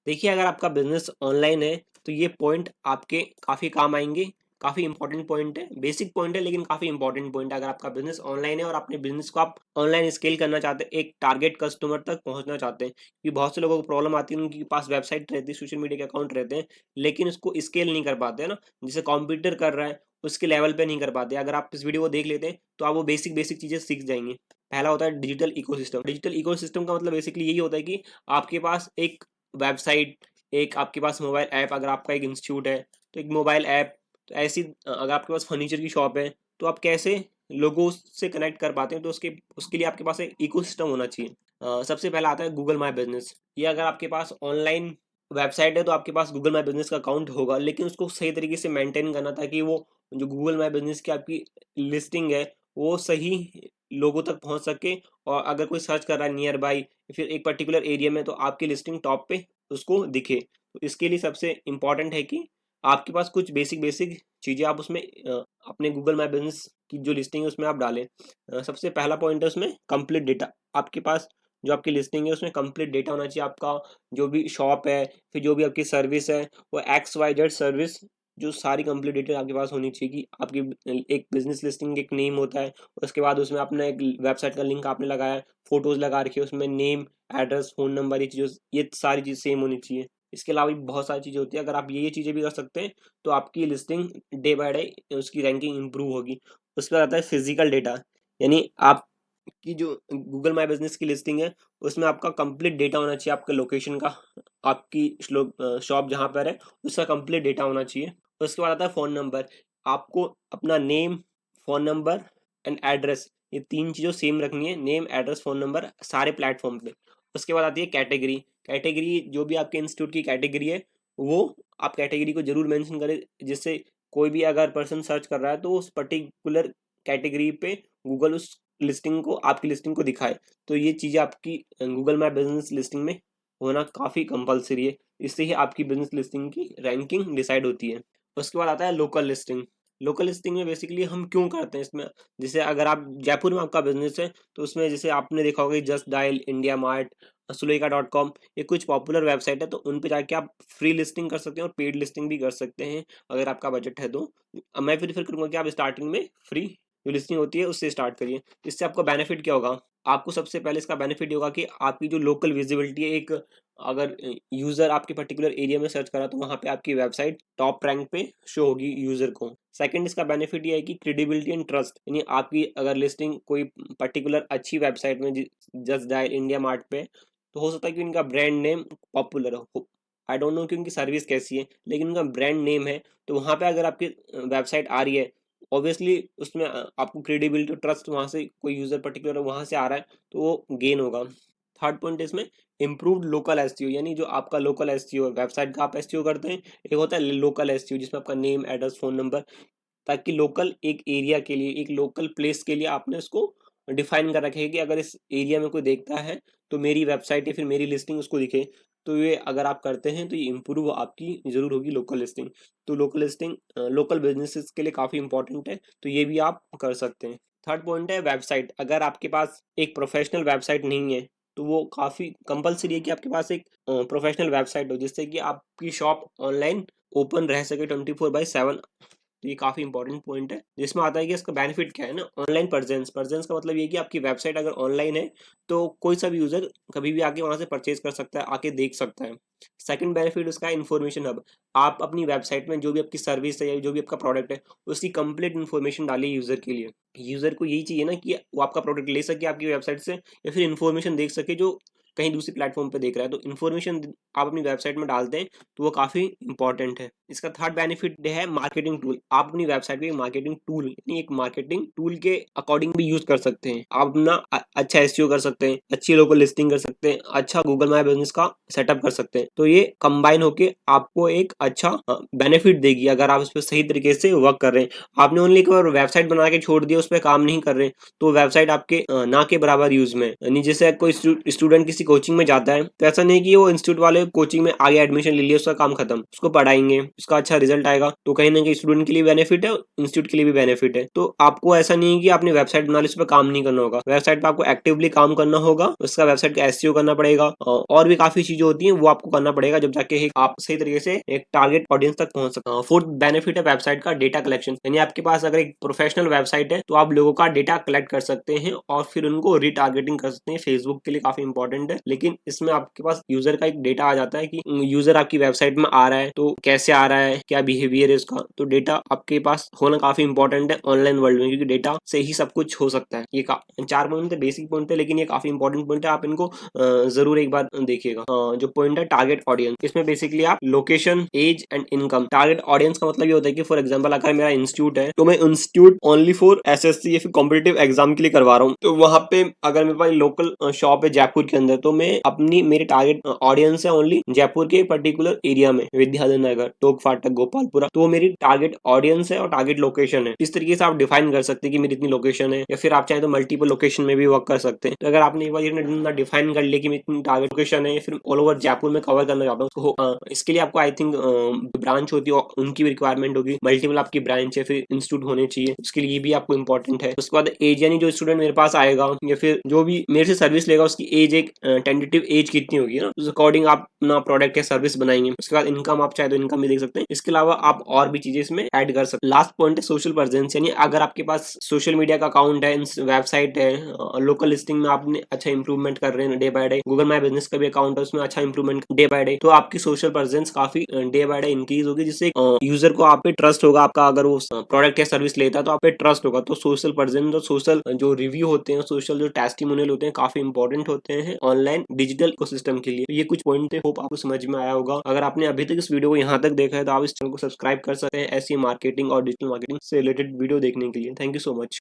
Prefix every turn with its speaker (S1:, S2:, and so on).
S1: देखिए, अगर आपका बिजनेस ऑनलाइन है तो ये पॉइंट आपके काफ़ी काम आएंगे। काफ़ी इंपॉर्टेंट पॉइंट है, बेसिक पॉइंट है लेकिन काफ़ी इंपॉर्टेंट पॉइंट है। अगर आपका बिजनेस ऑनलाइन है और अपने बिजनेस को आप ऑनलाइन स्केल करना चाहते हैं, एक टारगेट कस्टमर तक पहुंचना चाहते हैं, क्योंकि बहुत से लोगों को प्रॉब्लम आती है, उनके पास वेबसाइट रहती है, सोशल मीडिया के अकाउंट रहते हैं, लेकिन उसको स्केल नहीं कर पाते हैं ना, जिसे कॉम्पिटिटर कर रहा है उसके लेवल पे नहीं कर पाते। अगर आप इस वीडियो को देख लेते हैं तो आप वो बेसिक बेसिक चीज़ें सीख जाएंगे। पहला होता है डिजिटल इकोसिस्टम। डिजिटल इकोसिस्टम का मतलब बेसिकली यही होता है कि आपके पास एक वेबसाइट, एक आपके पास मोबाइल ऐप, अगर आपका एक इंस्टीट्यूट है तो एक मोबाइल ऐप, तो ऐसी अगर आपके पास फर्नीचर की शॉप है तो आप कैसे लोगों से कनेक्ट कर पाते हैं, तो उसके उसके लिए आपके पास एक इकोसिस्टम होना चाहिए। सबसे पहला आता है गूगल माई बिजनेस। ये अगर आपके पास ऑनलाइन वेबसाइट है तो आपके पास गूगल माई बिजनेस का अकाउंट होगा, लेकिन उसको सही तरीके से मेंटेन करना ताकि वो जो गूगल माई बिजनेस की आपकी लिस्टिंग है वो सही लोगों तक पहुंच सके। और अगर कोई सर्च कर रहा है नियर बाई फिर एक पर्टिकुलर एरिया में, तो आपकी लिस्टिंग टॉप पे उसको दिखे। तो इसके लिए सबसे इम्पॉर्टेंट है कि आपके पास कुछ बेसिक बेसिक चीज़ें आप उसमें अपने गूगल माई बिजनेस की जो लिस्टिंग है उसमें आप डालें। सबसे पहला पॉइंट है उसमें कंप्लीट डेटा। आपके पास जो आपकी लिस्टिंग है उसमें कंप्लीट डेटा होना चाहिए। आपका जो भी शॉप है, फिर जो भी आपकी सर्विस है, वो XYZ सर्विस, जो सारी कंप्लीट डिटेल आपके पास होनी चाहिए। कि आपकी एक बिजनेस लिस्टिंग एक नेम होता है, उसके बाद उसमें आपने एक वेबसाइट का लिंक आपने लगाया, फोटोज लगा रखी है, उसमें नेम, एड्रेस, फोन नंबर, ये सारी चीज़ सेम होनी चाहिए। इसके अलावा भी बहुत सारी चीज़ें होती है। अगर आप ये चीज़ें भी कर सकते हैं तो आपकी लिस्टिंग डे बाय डे उसकी रैंकिंग इंप्रूव होगी। उसके बाद आता है फिजिकल डेटा, यानी आपकी जो गूगल माई बिजनेस की लिस्टिंग है उसमें आपका कंप्लीट डेटा होना चाहिए। आपके लोकेशन का, आपकी शॉप जहाँ पर है उसका कंप्लीट डेटा होना चाहिए। उसके बाद आता है फ़ोन नंबर। आपको अपना name, phone number and address, ये 3 चीज़ें सेम रखनी है, नेम, एड्रेस, फ़ोन नंबर सारे प्लेटफ़ॉर्म पे। उसके बाद आती है कैटेगरी। कैटेगरी जो भी आपके इंस्टीट्यूट की कैटेगरी है, वो आप कैटेगरी को ज़रूर मेंशन करें, जिससे कोई भी अगर पर्सन सर्च कर रहा है तो उस पर्टिकुलर कैटेगरी पे गूगल उस लिस्टिंग को, आपकी लिस्टिंग को दिखाए। तो ये चीज़ें आपकी गूगल माई बिज़नेस लिस्टिंग में होना काफ़ी कंपल्सरी है। इससे ही आपकी बिज़नेस लिस्टिंग की रैंकिंग डिसाइड होती है। उसके बाद आता है लोकल लिस्टिंग। लोकल लिस्टिंग में बेसिकली हम क्यों करते हैं इसमें, जैसे अगर आप जयपुर में आपका बिजनेस है तो उसमें जैसे आपने देखा होगा जस्ट डायल, इंडिया मार्ट, सुलेखा.com, ये कुछ पॉपुलर वेबसाइट है, तो उन पे जाके आप फ्री लिस्टिंग कर सकते हैं और पेड लिस्टिंग भी कर सकते हैं अगर आपका बजट है तो। मैं प्रीफर करूँगा कि आप स्टार्टिंग में फ्री जो लिस्टिंग होती है उससे स्टार्ट करिए। इससे आपको बेनिफिट क्या होगा, आपको सबसे पहले इसका बेनिफिट ये होगा कि आपकी जो लोकल विजिबिलिटी है, एक अगर यूज़र आपके पर्टिकुलर एरिया में सर्च करा तो वहाँ पे आपकी वेबसाइट टॉप रैंक पे शो होगी यूज़र को। सेकंड इसका बेनिफिट ये है कि क्रेडिबिलिटी एंड ट्रस्ट, यानी आपकी अगर लिस्टिंग कोई पर्टिकुलर अच्छी वेबसाइट में जस्ट डायल, इंडिया मार्ट पे, तो हो सकता है कि उनका ब्रांड नेम पॉपुलर हो। आई डोंट नो कि उनकी सर्विस कैसी है, लेकिन उनका ब्रांड नेम है, तो वहाँ पे अगर आपकी वेबसाइट आ रही है, ऑब्वियसली उसमें आपको क्रेडिबिलिटी, ट्रस्ट, वहाँ से कोई यूज़र पर्टिकुलर वहाँ से आ रहा है तो वो गेन होगा। थर्ड पॉइंट इसमें इम्प्रूव्ड लोकल एसईओ, यानी जो आपका लोकल एसईओ है, वेबसाइट का आप एसईओ करते हैं, एक होता है लोकल एसईओ जिसमें आपका नेम, एड्रेस, फ़ोन नंबर, ताकि लोकल एक एरिया के लिए, एक लोकल प्लेस के लिए आपने उसको डिफाइन कर रखे है कि अगर इस एरिया में कोई देखता है तो मेरी वेबसाइट या फिर मेरी लिस्टिंग उसको दिखे। तो ये अगर आप करते हैं तो ये इम्प्रूव आपकी ज़रूर होगी लोकल लिस्टिंग। तो लोकल लिस्टिंग लोकल बिजनेसेस के लिए काफ़ी इंपॉर्टेंट है, तो ये भी आप कर सकते हैं। थर्ड पॉइंट है वेबसाइट। अगर आपके पास एक प्रोफेशनल वेबसाइट नहीं है तो वो काफ़ी कंपलसरी है कि आपके पास एक प्रोफेशनल वेबसाइट हो, जिससे कि आपकी शॉप ऑनलाइन ओपन रह सके 24/7। तो ये काफ़ी इंपॉर्टेंट पॉइंट है, जिसमें आता है कि इसका बेनिफिट क्या है ना, ऑनलाइन प्रेजेंस। प्रेजेंस का मतलब ये कि आपकी वेबसाइट अगर ऑनलाइन है तो कोई सा भी यूज़र कभी भी आके वहाँ से परचेज कर सकता है, आके देख सकता है। सेकंड बेनिफिट उसका है इन्फॉर्मेशन हब। आप अपनी वेबसाइट में जो भी आपकी सर्विस है या जो भी आपका प्रोडक्ट है उसकी कंप्लीट इन्फॉर्मेशन डालिए यूज़र के लिए। यूज़र को यही चाहिए ना कि वो आपका प्रोडक्ट ले सके आपकी वेबसाइट से, या फिर इन्फॉर्मेशन देख सके जो कहीं दूसरी प्लेटफॉर्म पे देख रहा है। तो इन्फॉर्मेशन आप अपनी वेबसाइट में डालते हैं तो वो काफ़ी इंपॉर्टेंट है। इसका थर्ड बेनिफिट है मार्केटिंग टूल। आप अपनी वेबसाइट पे एक मार्केटिंग टूल, यानी एक मार्केटिंग टूल के अकॉर्डिंग भी यूज कर सकते हैं। आप अपना अच्छा एसईओ कर सकते हैं, अच्छी लोकल लिस्टिंग कर सकते हैं, अच्छा गूगल माई बिजनेस का सेटअप कर सकते हैं। तो ये कंबाइन होके आपको एक अच्छा बेनिफिट देगी अगर आप उस पर सही तरीके से वर्क कर रहे हैं। आपने ओनली एक बार वेबसाइट बना के छोड़ दिया, उस पर काम नहीं कर रहे, तो वेबसाइट आपके ना के बराबर यूज में। यानी जैसे कोई स्टूडेंट किसी कोचिंग में जाता है तो ऐसा नहीं कि वो इंस्टीट्यूट वाले कोचिंग में आगे एडमिशन ले लिया, उसका काम खत्म, उसको पढ़ाएंगे, उसका अच्छा रिजल्ट आएगा, तो कहीं ना कहीं स्टूडेंट के लिए बेनिफिट है, इंस्टीट्यूट के लिए भी बेनिफिट है। तो आपको ऐसा नहीं है कि आपने वेबसाइट बना ली उस पर काम नहीं करना होगा, वेबसाइट पे आपको एक्टिवली काम करना होगा, उसका वेबसाइट का एसईओ करना पड़ेगा, और भी काफी चीजें होती हैं वो आपको करना पड़ेगा, जब जाके आप सही तरीके से एक टारगेट ऑडियंस तक पहुंच सकते हैं। फोर्थ बेनिफिट है वेबसाइट का डेटा कलेक्शन, यानी आपके पास अगर एक प्रोफेशनल वेबसाइट है तो आप लोगों का डेटा कलेक्ट कर सकते हैं और फिर उनको रिटारगेटिंग कर सकते हैं। फेसबुक के लिए काफी इंपॉर्टेंट है, लेकिन इसमें आपके पास यूजर का एक डेटा आ जाता है कि यूजर आपकी वेबसाइट में आ रहा है तो कैसे आ रहा है, क्या बिहेवियर है उसका, तो डेटा आपके पास होना काफी इंपॉर्टेंट है ऑनलाइन वर्ल्ड में, क्योंकि डेटा से ही सब कुछ हो सकता है। ये 4 पॉइंट थे, बेसिक पॉइंट थे, लेकिन ये काफी इंपॉर्टेंट पॉइंट है, आप इनको जरूर एक बार देखिएगा। जो पॉइंट है टारगेट ऑडियंस, इसमें बेसिकली आप location, age and income. Target audience का मतलब ये होता है कि फॉर एग्जांपल अगर मेरा इंस्टीट्यूट है तो मैं इंस्टीट्यूट ओनली फॉर एसएससी या फिर कॉम्पिटिटिव एग्जाम के लिए करवा रहा हूँ, तो वहां पे अगर मेरे पास लोकल शॉप है जयपुर के अंदर, तो मैं अपनी मेरे टारगेट ऑडियंस है ओनली जयपुर के पर्टिकुलर एरिया में, विद्याधर नगर, टोक फाटक, गोपालपुरा, तो वो मेरी टारगेट ऑडियंस है और टारगेट लोकेशन है। इस तरीके से आप डिफाइन कर सकते हैं कि मेरी इतनी लोकेशन है, या फिर आप चाहे तो मल्टीपल लोकेशन में भी वर्क कर सकते हैं। तो अगर आपने एक बार डिफाइन कर लिया कि मेरी इतनी टारगेट लोकेशन है या फिर ऑल ओवर जयपुर में कवर करना चाहता हूँ, तो इसके लिए आपको आई थिंक ब्रांच होती है उनकी भी रिक्वायरमेंट होगी, मल्टीपल आपकी ब्रांच या फिर इंस्टीट्यूट होने चाहिए, उसके लिए भी आपको इंपॉर्टेंट है। उसके बाद एज, यानी जो स्टूडेंट मेरे पास आएगा या फिर जो भी मेरे से सर्विस लेगा उसकी एज, एक टेंटेटिव एज कितनी होगी ना, उस अकॉर्डिंग आप अपना प्रोडक्ट या सर्विस बनाएंगे। उसके बाद इनकम, आप चाहे तो इनकम भी देख सकते हैं, इसके अलावा आप और भी चीजें इसमें ऐड कर सकते हैं। लास्ट पॉइंट है सोशल प्रेजेंस, यानी अगर आपके पास सोशल मीडिया का अकाउंट है, वेबसाइट है, लोकल लिस्टिंग में आपने अच्छा इंप्रूवमेंट कर रहे हैं day by day, Google my business का भी अकाउंट है उसमें अच्छा इंप्रूवमेंट डे बाय डे, तो आपकी सोशल प्रेजेंस काफी डे बाय डे इंक्रीज होगी, जिससे यूजर को आप पे ट्रस्ट होगा, आपका अगर वो प्रोडक्ट या सर्विस लेता है तो आप पे ट्रस्ट होगा। तो सोशल प्रेजेंस और सोशल जो रिव्यू होते हैं, सोशल जो टेस्टिमोनियल होते हैं, काफी इंपॉर्टेंट होते हैं ऑनलाइन डिजिटल इकोसिस्टम के लिए। तो ये कुछ पॉइंट थे, होप आपको समझ में आया होगा। अगर आपने अभी तक इस वीडियो को यहाँ तक देखा है तो आप इस चैनल को सब्सक्राइब कर सकते हैं ऐसी मार्केटिंग और डिजिटल मार्केटिंग से रिलेटेड वीडियो देखने के लिए। Thank you so much.